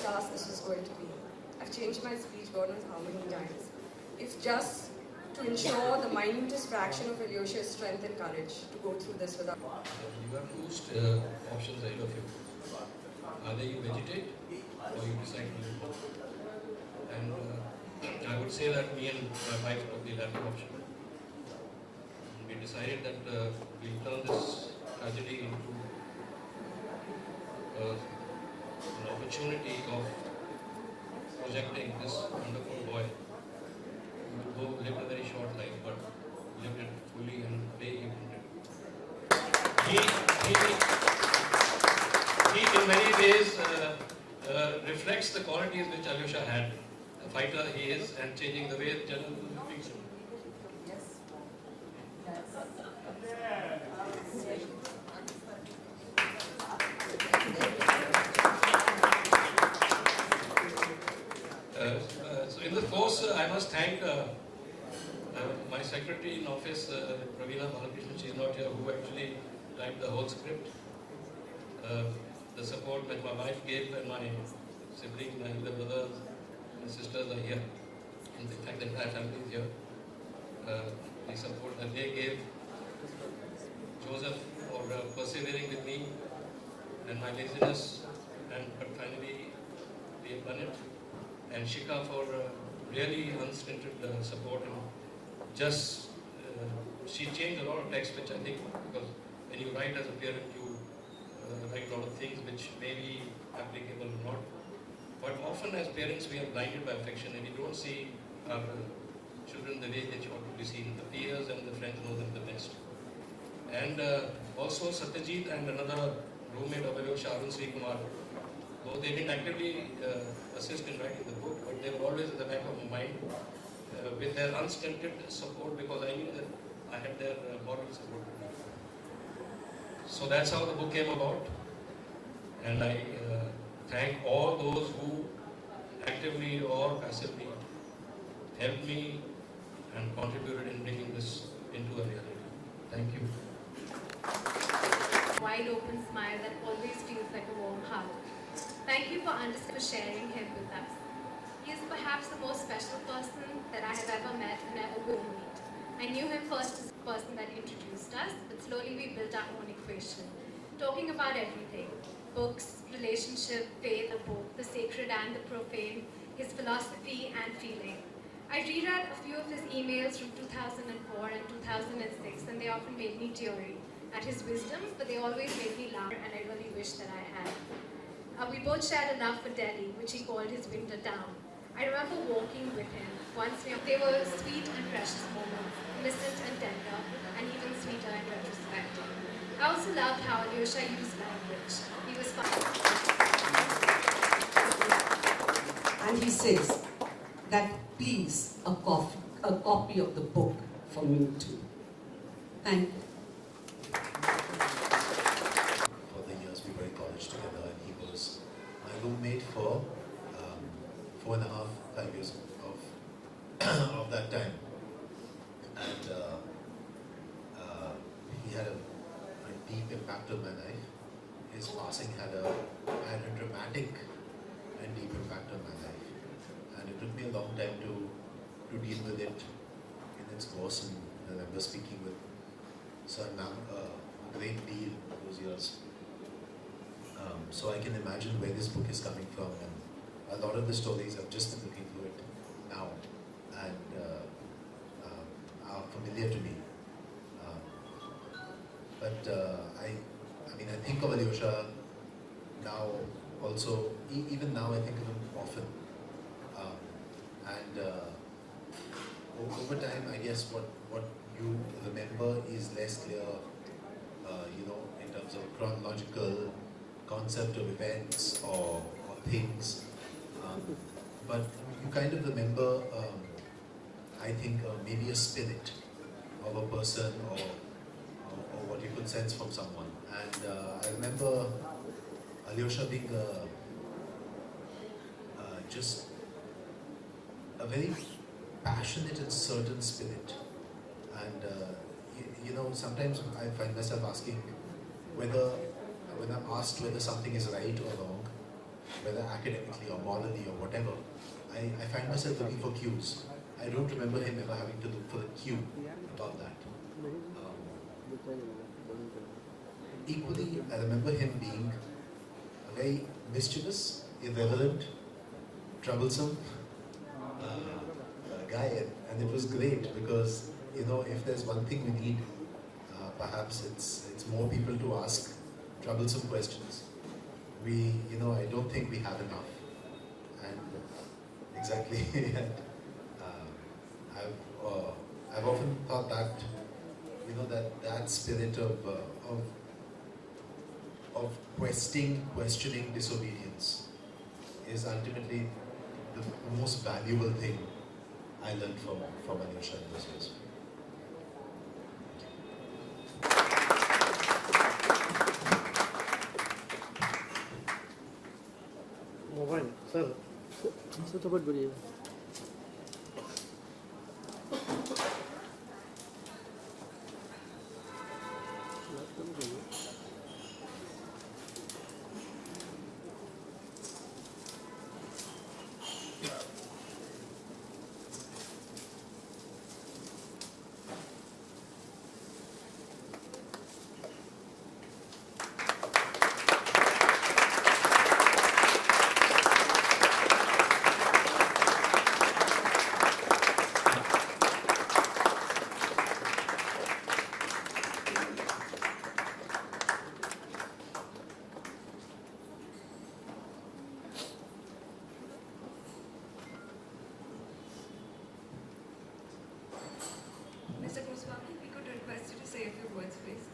class this was going to be. I've changed my speech God knows how many times. If just to ensure the minutest fraction of Alyosha's strength and courage to go through this without... You have two options ahead of you. Either you vegetate or you decide to live. And I would say that me and my wife took the latter option. We decided that we'll turn this tragedy into an opportunity of projecting this wonderful boy who lived a very short life but lived it fully and the way he wanted. He in many ways reflects the qualities which Alyosha had. A fighter he is, and changing the way the general thinks. So in the course, I must thank my secretary in office, Praveena Balakrishnan. She is not here, who actually typed the whole script. The support that my wife gave, and my siblings, my elder brothers and sisters are here. In fact, the entire family is here. The support that they gave Joseph for persevering with me and my laziness, but finally we have done it. And Shika for really unstinted support, and just she changed a lot of text, which I think, because when you write as a parent, you write a lot of things which may be applicable or not. But often as parents we are blinded by affection and we don't see our children the way they ought to be seen. The peers and the friends know them the best. And also Satyajit and another roommate of Alyosha, Arun, Kumar, though they didn't actively assist in writing the book, but they were always in the back of my mind with their unstinted support, because I knew that I had their moral support. So that's how the book came about, and I thank all those who actively or passively helped me and contributed in bringing this into a reality. Thank you. Wide open smile that always feels like a warm hug. Thank you for sharing him with us. He is perhaps the most special person that I have ever met and ever will meet. I knew him first as the person that introduced us, but slowly we built our own equation, talking about everything: books, relationship, faith, the sacred and the profane, his philosophy and feeling. I reread a few of his emails from 2004 and 2006, and they often made me teary at his wisdom, but they always made me laugh, and I really wish that I had. We both shared a love for Delhi, which he called his winter town. I remember walking with him once. They were sweet and precious moments, innocent and tender, and even sweeter in retrospect. I also loved how Alyosha used language. He was fun. And he says that please a copy of the book for me too. Thank you. For the years we were in college together, and he was my roommate for 4.5, 5 years of that time. And he had a deep impact on my life. His passing had a dramatic and deep impact on my life. And it took me a long time to deal with it in its course. And I remember speaking with Sir Arnab a great deal those years. So I can imagine where this book is coming from, and a lot of the stories I've just been looking through it now and are familiar to me. I think of Alyosha now also, even now I think of him often. Over time, I guess what you remember is less clear, in terms of chronological concept of events or things. But you kind of remember, I think, maybe a spirit of a person or what you could sense from someone. And I remember Alyosha being just a very passionate and certain spirit. And sometimes I find myself asking when I'm asked whether something is right or wrong, whether academically or morally or whatever, I find myself looking for cues. I don't remember him ever having to look for the cue about that. Equally, I remember him being a very mischievous, irreverent, troublesome guy, and it was great because, you know, if there's one thing we need, perhaps it's more people to ask troublesome questions. I don't think we have enough, and exactly. I've often thought that, that spirit of questioning disobedience is ultimately the most valuable thing I learned from Alyosha in those years. Mobile sir इससे तो बहुत बढ़िया Mr. Goswami, we could request you to say a few words, please.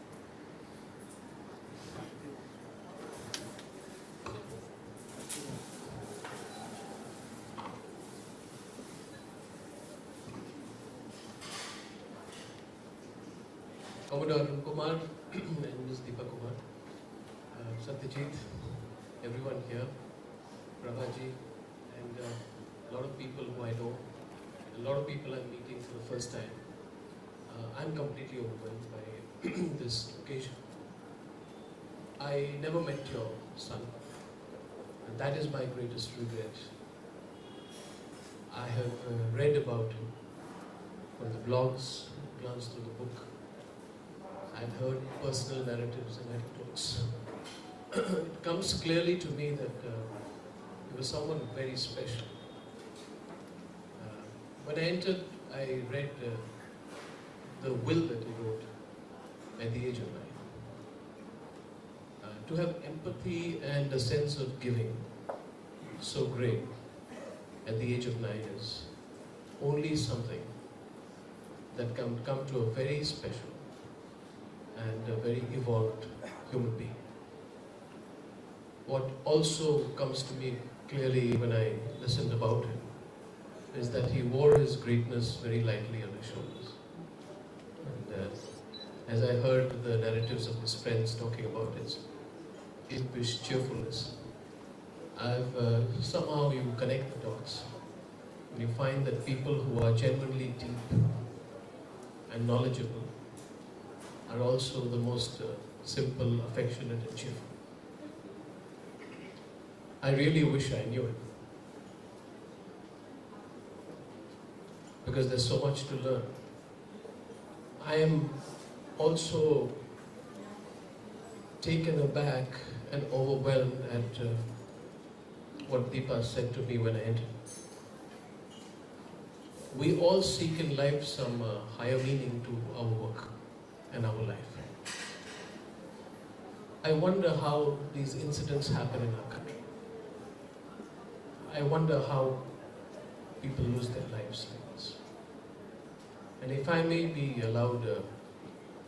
Commodore Arun, Kumar and Ms. Deepa Kumar, Satyajit, everyone here, Prabhaji, and a lot of people who I know, a lot of people I'm meeting for the first time. I'm completely overwhelmed by this occasion. I never met your son, and that is my greatest regret. I have read about him from the blogs, glanced through the book. I've heard personal narratives and anecdotes. It comes clearly to me that he was someone very special. When I entered, I read the will that he wrote at the age of 9. To have empathy and a sense of giving so great at the age of 9 is only something that can come to a very special and a very evolved human being. What also comes to me clearly when I listened about him is that he wore his greatness very lightly on his shoulders. And as I heard the narratives of his friends talking about his impish cheerfulness, somehow you connect the dots. And you find that people who are genuinely deep and knowledgeable are also the most simple, affectionate and cheerful. I really wish I knew him, because there's so much to learn. I am also taken aback and overwhelmed at what Deepa said to me when I entered. We all seek in life some higher meaning to our work and our life. I wonder how these incidents happen in our country. I wonder how people lose their lives like this. And if I may be allowed a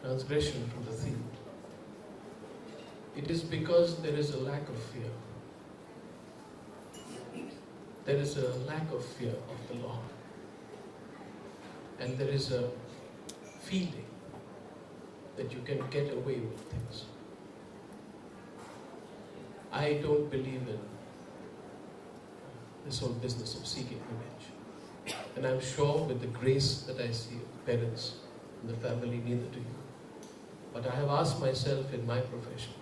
transgression from the theme, it is because there is a lack of fear. There is a lack of fear of the law. And there is a feeling that you can get away with things. I don't believe in this whole business of seeking revenge. And I'm sure with the grace that I see of the parents and the family, neither do you. But I have asked myself in my profession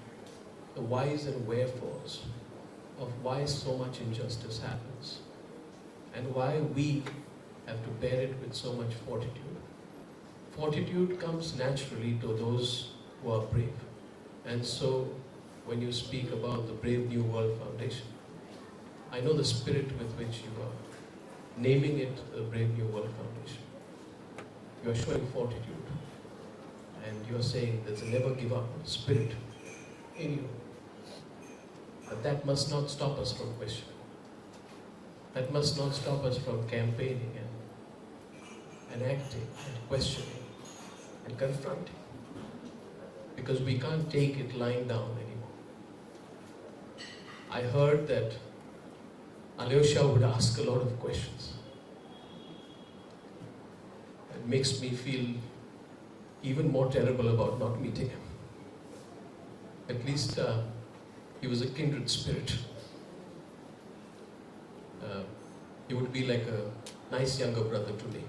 the whys and wherefores of why so much injustice happens and why we have to bear it with so much fortitude. Fortitude comes naturally to those who are brave. And so, when you speak about the Brave New World Foundation, I know the spirit with which you are naming it the Brave New World Foundation. You are showing fortitude, and you are saying there's a never give up spirit in you. But that must not stop us from questioning. That must not stop us from campaigning and acting and questioning and confronting. Because we can't take it lying down anymore. I heard that Alyosha would ask a lot of questions. It makes me feel even more terrible about not meeting him. At least he was a kindred spirit. He would be like a nice younger brother to me.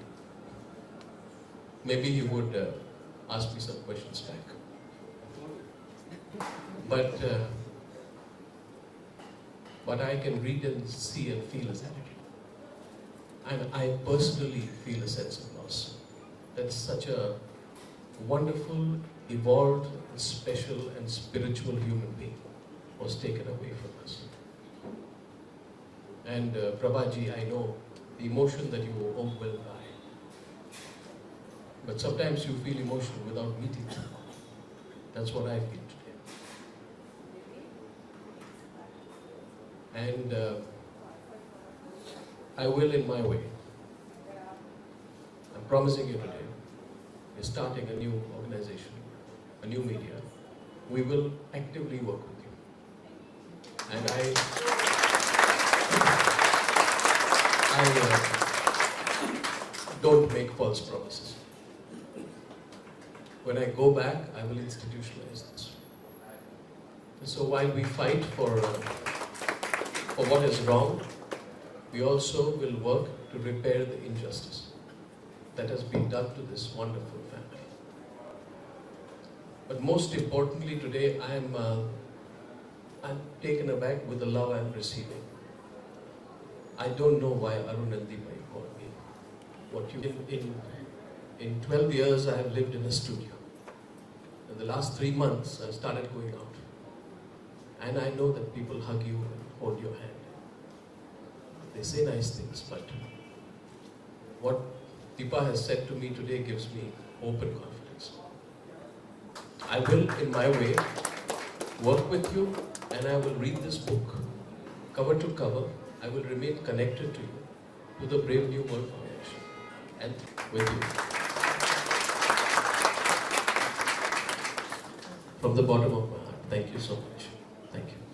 Maybe he would ask me some questions back. But I can read and see and feel his attitude. And I personally feel a sense of loss. That such a wonderful, evolved, and special and spiritual human being was taken away from us. And Prabhaji, I know the emotion that you were overwhelmed by. But sometimes you feel emotion without meeting them. That's what I feel today. And I will in my way. I'm promising you today, we're starting a new organization, a new media. We will actively work with you. And I don't make false promises. When I go back, I will institutionalize this. And so while we fight for what is wrong, we also will work to repair the injustice that has been done to this wonderful family. But most importantly today, I'm taken aback with the love I'm receiving. I don't know why Arun and Deepa called me. What you in 12 years I have lived in a studio. In the last 3 months I've started going out. And I know that people hug you and hold your hand. They say nice things, but what Deepa has said to me today gives me hope and confidence. I will, in my way, work with you, and I will read this book, cover to cover. I will remain connected to you, to the Brave New World Foundation, and with you. From the bottom of my heart, thank you so much. Thank you.